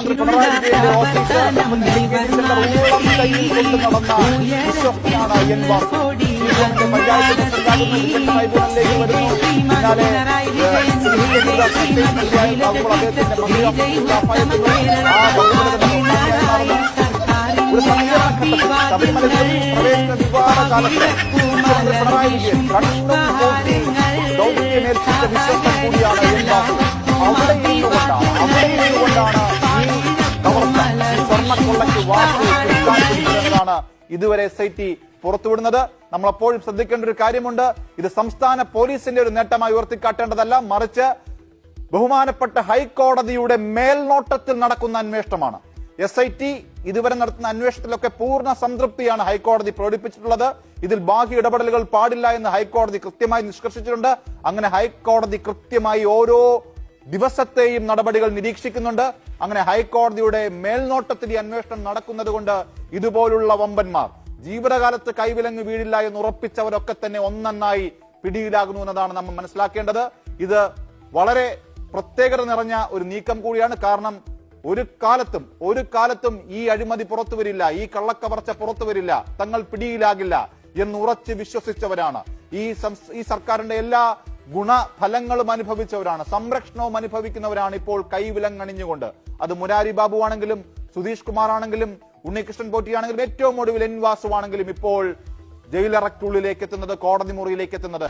മുഖ്യമന്ത്രി പിണറായി വിജയന്റെ ഓഫീസ് ഉള്ളം കയ്യിൽ കൊണ്ട് നടന്ന വിശ്വസ്തനാണ് എൻ വാസു. പഞ്ചായത്ത് പ്രസിഡന്റാകുന്ന വിജയൻ ട്രൈബ്യൂണലിലേക്ക് വരുന്നു. പിന്നാലെ അദ്ദേഹത്തിന്റെ മന്ത്രി ഒരു ശബരിമലയിൽ പ്രവേശന വിവാദ കാലത്ത് പിണറായി വിജയൻ കണ്ണും കൂട്ടി ദൗത്യമേൽപ്പിച്ച വിശ്വസ്തൻ കൂടിയാണ് എൻ വാസു. അവിടെ ഇരുന്നുകൊണ്ടാണ് ഈ കവർച്ച സ്വർണ്ണക്കൊള്ളയ്ക്ക് വാക്കുകൊള്ളാണ് ഇതുവരെ SIT പുറത്തുവിടുന്നത്. നമ്മളെപ്പോഴും ശ്രദ്ധിക്കേണ്ട ഒരു കാര്യമുണ്ട്. ഇത് സംസ്ഥാന പോലീസിന്റെ ഒരു നേട്ടമായി ഉയർത്തിക്കാട്ടേണ്ടതല്ല, മറിച്ച് ബഹുമാനപ്പെട്ട ഹൈക്കോടതിയുടെ മേൽനോട്ടത്തിൽ നടക്കുന്ന അന്വേഷണമാണ്. SIT ഇതുവരെ നടത്തുന്ന അന്വേഷണത്തിലൊക്കെ പൂർണ്ണ സംതൃപ്തിയാണ് ഹൈക്കോടതി പ്രകടിപ്പിച്ചിട്ടുള്ളത്. ഇതിൽ ബാഹ്യ ഇടപെടലുകൾ പാടില്ല എന്ന് ഹൈക്കോടതി കൃത്യമായി നിഷ്കർഷിച്ചിട്ടുണ്ട്. അങ്ങനെ ഹൈക്കോടതി കൃത്യമായി ഓരോ ദിവസത്തെയും നടപടികൾ നിരീക്ഷിക്കുന്നുണ്ട്. അങ്ങനെ ഹൈക്കോടതിയുടെ മേൽനോട്ടത്തിൽ ഈ അന്വേഷണം നടക്കുന്നത് കൊണ്ട് ഇതുപോലുള്ള വമ്പന്മാർ ജീവിതകാലത്ത് കൈവിലങ്ങ് വീഴില്ല എന്ന് ഉറപ്പിച്ചവരൊക്കെ തന്നെ ഒന്നൊന്നായി പിടിയിലാകുന്നു എന്നതാണ് നമ്മൾ മനസ്സിലാക്കേണ്ടത്. ഇത് വളരെ പ്രത്യേകത നിറഞ്ഞ ഒരു നീക്കം കൂടിയാണ്. കാരണം ഒരു കാലത്തും ഈ അഴിമതി പുറത്തു വരില്ല, ഈ കള്ളക്കവർച്ച പുറത്തു വരില്ല, തങ്ങൾ പിടിയിലാകില്ല എന്ന് ഉറച്ച് വിശ്വസിച്ചവരാണ്. ഈ സർക്കാരിന്റെ എല്ലാ ഗുണഫലങ്ങളും അനുഭവിച്ചവരാണ്, സംരക്ഷണവും അനുഭവിക്കുന്നവരാണ് ഇപ്പോൾ കൈവിലങ്ങണിഞ്ഞുകൊണ്ട്. അത് മുരാരി ബാബു ആണെങ്കിലും സുധീഷ് കുമാർ ആണെങ്കിലും ഉണ്ണികൃഷ്ണൻ പോറ്റിയാണെങ്കിലും ഏറ്റവും ഒടുവിൽ എൻ വാസു ആണെങ്കിലും ഇപ്പോൾ ജയിലറയ്ക്കുള്ളിലേക്ക് എത്തുന്നത്, കോടതി മുറിയിലേക്ക് എത്തുന്നത്.